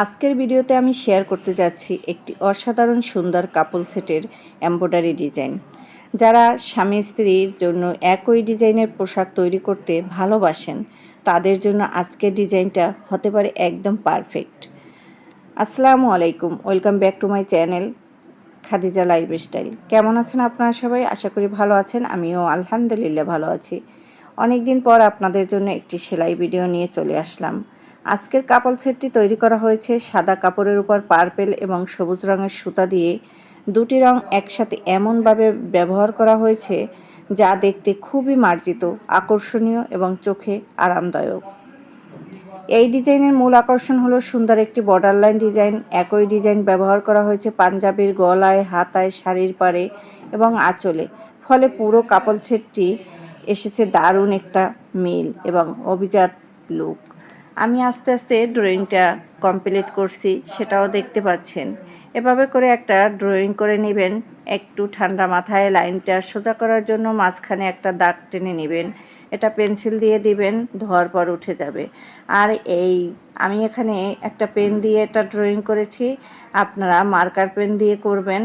আজকের ভিডিওতে আমি শেয়ার করতে যাচ্ছি একটি অসাধারণ সুন্দর কাপল সেটের এমব্রয়ডারি ডিজাইন। যারা স্বামী স্ত্রীর জন্য একই ডিজাইনের পোশাক তৈরি করতে ভালোবাসেন তাদের জন্য আজকের ডিজাইনটা হতে পারে একদম পারফেক্ট। আসসালামু আলাইকুম, welcome back to my channel Khadija lifestyle. কেমন আছেন আপনারা সবাই? আশা করি ভালো আছেন। আমিও আলহামদুলিল্লাহ ভালো আছি। অনেক দিন পর আপনাদের জন্য একটি সেলাই ভিডিও নিয়ে চলে আসলাম। আজকের কাপল সেটটি তৈরি করা হয়েছে সাদা কাপড়ের উপর পার্পেল এবং সবুজ রঙের সুতা দিয়ে। দুটি রং একসাথে এমনভাবে ব্যবহার করা হয়েছে যা দেখতে খুবই মার্জিত, আকর্ষণীয় এবং চোখে আরামদায়ক। এই ডিজাইনের মূল আকর্ষণ হলো সুন্দর একটি বর্ডার লাইন ডিজাইন। একই ডিজাইন ব্যবহার করা হয়েছে পাঞ্জাবির গলায়, হাতায়, শাড়ির পাড়ে এবং আঁচলে। ফলে পুরো কাপল সেটটি এসেছে দারুণ একটা মিল এবং অভিজাত লুক। আমি আস্তে আস্তে ড্রয়িংটা কমপ্লিট করছি, সেটাও দেখতে পাচ্ছেন। এভাবে করে একটা ড্রয়িং করে নেবেন। একটু ঠান্ডা মাথায় লাইনটা সোজা করার জন্য মাঝখানে একটা দাগ টেনে নেবেন। এটা পেন্সিল দিয়ে দিবেন, ধোয়ার পর উঠে যাবে। আর আমি এখানে একটা পেন দিয়ে এটা ড্রয়িং করেছি, আপনারা মার্কার পেন দিয়ে করবেন,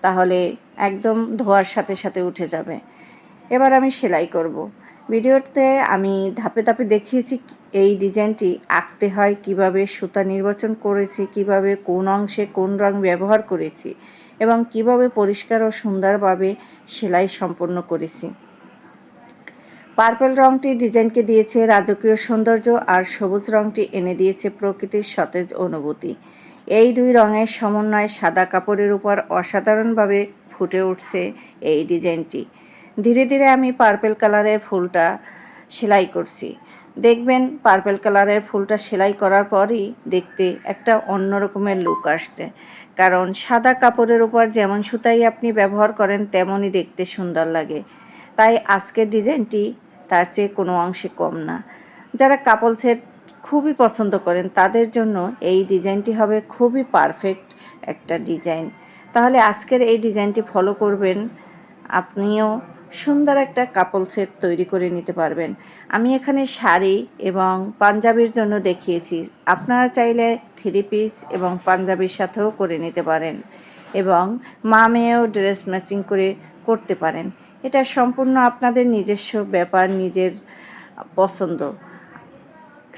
তাহলে একদম ধোয়ার সাথে সাথে উঠে যাবে। এবার আমি সেলাই করব। ভিডিওতে আমি ধাপে ধাপে দেখিয়েছি এই ডিজাইনটি আঁকতে হয়, কিভাবে সুতা নির্বাচন করেছি, কিভাবে কোন অংশে কোন রং ব্যবহার করেছি এবং কিভাবে পরিষ্কার ও সুন্দরভাবে সেলাই সম্পন্ন করেছি। পার্পল রংটি ডিজাইনকে দিয়েছে রাজকীয় সৌন্দর্য আর সবুজ রংটি এনে দিয়েছে প্রকৃতির সতেজ অনুভূতি। এই দুই রঙের সমন্বয়ে সাদা কাপড়ের উপর অসাধারণভাবে ফুটে উঠছে এই ডিজাইনটি। ধীরে ধীরে আমি পার্পল কালারের ফুলটা সেলাই করছি। দেখবেন পার্পল কালারের ফুলটা সেলাই করার পরই দেখতে একটা অন্য রকমের লুক আসছে, কারণ সাদা কাপড়ের উপর যেমন সুতাই আপনি ব্যবহার করেন তেমনই দেখতে সুন্দর লাগে। তাই আজকের ডিজাইনটি তার চেয়ে কোনো অংশে কম না। যারা কাপল সেট খুবই পছন্দ করেন তাদের জন্য এই ডিজাইনটি হবে খুবই পারফেক্ট একটা ডিজাইন। তাহলে আজকের এই ডিজাইনটি ফলো করবেন, আপনিও সুন্দর একটা কাপল সেট তৈরি করে নিতে পারবেন। আমি এখানে শাড়ি এবং পাঞ্জাবির জন্য দেখিয়েছি, আপনারা চাইলে থ্রি পিস এবং পাঞ্জাবির সাথেও করে নিতে পারেন এবং মা মেয়েও ড্রেস ম্যাচিং করে করতে পারেন। এটা সম্পূর্ণ আপনাদের নিজস্ব ব্যাপার, নিজের পছন্দ।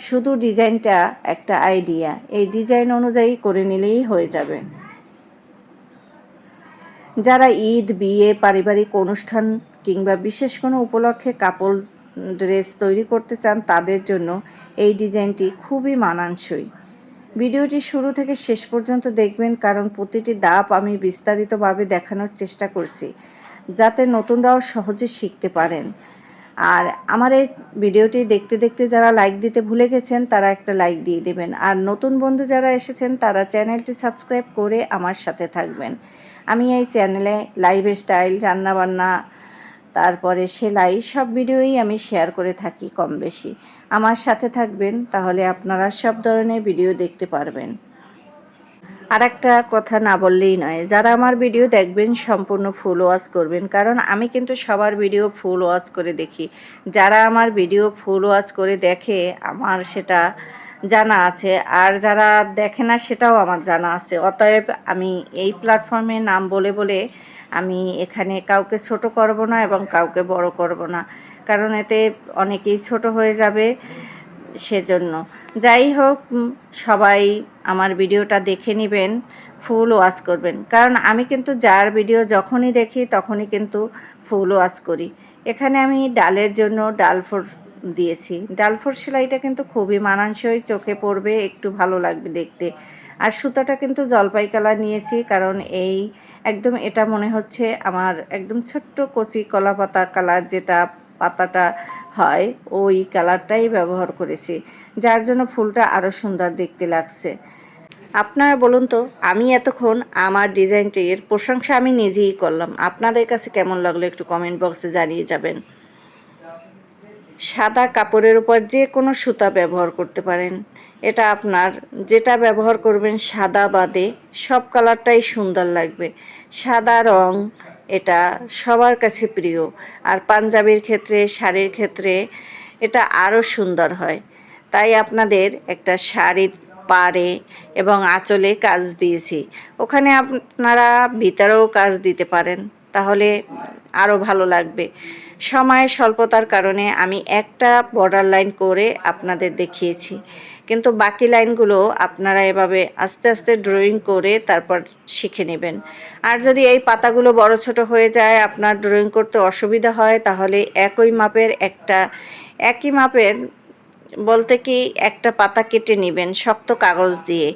শুধু ডিজাইনটা একটা আইডিয়া, এই ডিজাইন অনুযায়ী করে নিলেই হয়ে যাবে। যারা ঈদ, বিয়ে, পারিবারিক অনুষ্ঠান কিংবা বিশেষ কোনো উপলক্ষে কাপড় ড্রেস তৈরি করতে চান তাদের জন্য এই ডিজাইনটি খুবই মানানসই। ভিডিওটি শুরু থেকে শেষ পর্যন্ত দেখবেন, কারণ প্রতিটি ধাপ আমি বিস্তারিতভাবে দেখানোর চেষ্টা করছি যাতে নতুনরাও সহজে শিখতে পারেন। আর আমার এই ভিডিওটি দেখতে দেখতে যারা লাইক দিতে ভুলে গেছেন তারা একটা লাইক দিয়ে দেবেন। আর নতুন বন্ধু যারা এসেছেন তারা চ্যানেলটি সাবস্ক্রাইব করে আমার সাথে থাকবেন। আমি এই চ্যানেলে লাইফস্টাইল, রান্নাবান্না, তারপরে সেলাই সব ভিডিওই আমি শেয়ার করে থাকি কম বেশি। আমার সাথে থাকবেন, তাহলে আপনারা সব ধরনের ভিডিও দেখতে পারবেন। আর একটা কথা না বললেই নয়, যারা আমার ভিডিও দেখবেন সম্পূর্ণ ফুল ওয়াচ করবেন, কারণ আমি কিন্তু সবার ভিডিও ফুল ওয়াচ করে দেখি। যারা আমার ভিডিও ফুল ওয়াচ করে দেখে আমার সেটা জানা আছে, আর যারা দেখে না সেটাও আমার জানা আছে। অতএব আমি এই প্ল্যাটফর্মে নাম বলে বলে আমি এখানে কাউকে ছোট করব না এবং কাউকে বড় করব না, কারণ এতে অনেকেই ছোট হয়ে যাবে, সেজন্য। যাই হোক, সবাই আমার ভিডিওটা দেখে নেবেন, ফুল ওয়াচ করবেন, কারণ আমি কিন্তু যার ভিডিও যখনই দেখি তখনই কিন্তু ফুল ওয়াচ করি। এখানে আমি ডালের জন্য ডালফোর দিয়েছি। ডালফোর সেলাইটা কিন্তু খুবই মানানসই, চোখে পড়বে, একটু ভালো লাগবে দেখতে। আর সুতাটা কিন্তু জলপাই কালার নিয়েছি, কারণ এই একদম এটা মনে হচ্ছে আমার একদম ছোট্ট কচি কলা পাতা কালার, যেটা পাতাটা হয় ওই কালারটাই ব্যবহার করেছি, যার জন্য ফুলটা আরও সুন্দর দেখতে লাগছে। আপনারা বলুন তো, আমি এতক্ষণ আমার ডিজাইনটির প্রশংসা আমি নিজেই করলাম, আপনাদের কাছে কেমন লাগলো একটু কমেন্ট বক্সে জানিয়ে যাবেন। সাদা কাপড়ের উপর যে কোনো সুতা ব্যবহার করতে পারেন, এটা আপনার যেটা ব্যবহার করবেন সাদা বাদে সব কালারটাই সুন্দর লাগবে। সাদা রং এটা সবার কাছে প্রিয়, আর পাঞ্জাবির ক্ষেত্রে, শাড়ির ক্ষেত্রে এটা আরও সুন্দর হয়। তাই আপনাদের একটা শাড়ি পাড়ে এবং আঁচলে কাজ দিয়েছি। ওখানে আপনারা ভিতরেও কাজ দিতে পারেন, তাহলে আরও ভালো লাগবে। সময়ের স্বল্পতার কারণে আমি একটা বর্ডার লাইন করে আপনাদের দেখিয়েছি, কিন্তু বাকি লাইনগুলো আপনারা এভাবে আস্তে আস্তে ড্রয়িং করে তারপর শিখে নেবেন। আর যদি এই পাতাগুলো বড় ছোট হয়ে যায়, আপনার ড্রয়িং করতে অসুবিধা হয়, তাহলে একই মাপের বলতে কি একটা পাতা কেটে নেবেন শক্ত কাগজ দিয়ে,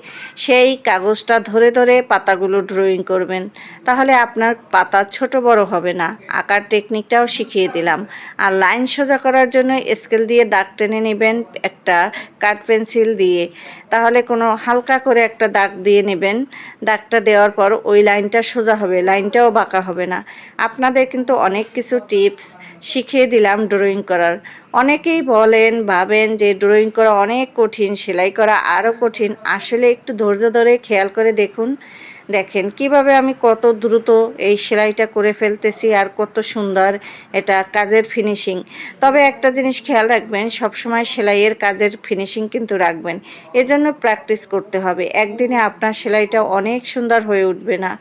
সেই কাগজটা ধরে ধরে পাতাগুলো ড্রয়িং করবেন, তাহলে আপনার পাতা ছোট বড় হবে না। আঁকার টেকনিকটাও শিখিয়ে দিলাম। আর লাইন সোজা করার জন্য স্কেল দিয়ে দাগ টেনে নেবেন একটা কাঠ পেন্সিল দিয়ে, তাহলে কোনো হালকা করে একটা দাগ দিয়ে নেবেন। দাগটা দেওয়ার পর ওই লাইনটা সোজা হবে, লাইনটাও বাঁকা হবে না। আপনাদের কিন্তু অনেক কিছু টিপস শিখিয়ে দিলাম ড্রয়িং করার। অনেকেই বলেন, ভাবেন যে ড্রয়িং করা অনেক কঠিন, সেলাই করা আরও কঠিন। আসলে একটু ধৈর্য ধরে খেয়াল করে দেখেন কিভাবে আমি কত দ্রুত এই সেলাইটা করে ফেলতেছি আর কত সুন্দর এটা কাজের ফিনিশিং। তবে একটা জিনিস খেয়াল রাখবেন, সবসময় সেলাইয়ের কাজের ফিনিশিং কিন্তু রাখবেন। এজন্য প্র্যাকটিস করতে হবে। একদিনে আপনার সেলাইটা অনেক সুন্দর হয়ে উঠবে না।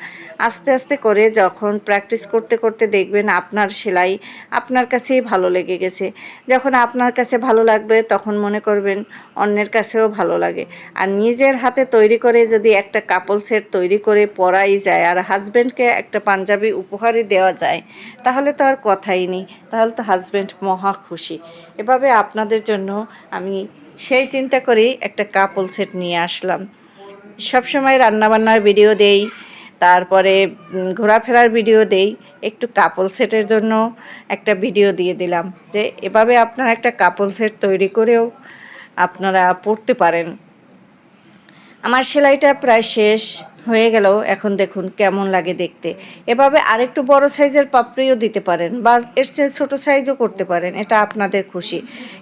আস্তে আস্তে করে যখন প্র্যাকটিস করতে করতে দেখবেন আপনার সেলাই আপনার কাছেই ভালো লেগে গেছে। যখন আপনার কাছে ভালো লাগবে তখন মনে করবেন অন্যের কাছেও ভালো লাগে। আর নিজের হাতে তৈরি করে যদি একটা কাপল সেট তৈরি করে পরাই যায় আর হাজব্যান্ডকে একটা পাঞ্জাবি উপহারই দেওয়া যায়, তাহলে তো আর কথাই নেই, তাহলে তো হাজব্যান্ড মহা খুশি। এভাবে আপনাদের জন্য আমি সেই চিন্তা করেই একটা কাপল সেট নিয়ে আসলাম। সবসময় রান্নাবান্নার ভিডিও দেই, তারপরে ঘোরাফেরার ভিডিও দেই, একটু কাপল সেটের জন্য একটা ভিডিও দিয়ে দিলাম যে এভাবে আপনারা একটা কাপল সেট তৈরি করেও আপনারা পড়তে পারেন। আমার সেলাইটা প্রায় শেষ হয়ে গেল। এখন দেখুন কেমন লাগে দেখতে। এভাবে আরেকটু বড় সাইজের পাপড়িও দিতে পারেন বা এর চেয়ে ছোটো সাইজও করতে পারেন, এটা আপনাদের খুশি।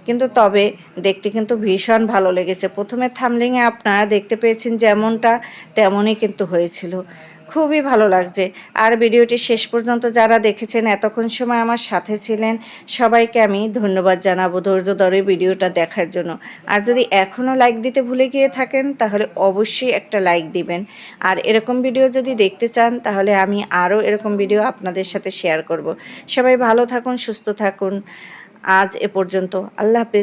কিন্তু তবে দেখতে কিন্তু ভীষণ ভালো লেগেছে। প্রথমে থাম্বনেইলে আপনারা দেখতে পেয়েছেন যেমনটা, তেমনই কিন্তু হয়েছিল। খুবই ভালো লাগছে। আর ভিডিওটি শেষ পর্যন্ত যারা দেখেছেন, এতক্ষণ সময় আমার সাথে ছিলেন, সবাইকে আমি ধন্যবাদ জানাবো ধৈর্য ধরে ভিডিওটা দেখার জন্য। আর যদি এখনও লাইক দিতে ভুলে গিয়ে থাকেন, তাহলে অবশ্যই একটা লাইক দিবেন। আর এরকম ভিডিও যদি দেখতে চান, তাহলে আমি আরও এরকম ভিডিও আপনাদের সাথে শেয়ার করব। সবাই ভালো থাকুন, সুস্থ থাকুন। আজ এ পর্যন্ত। আল্লাহ হাফেজ।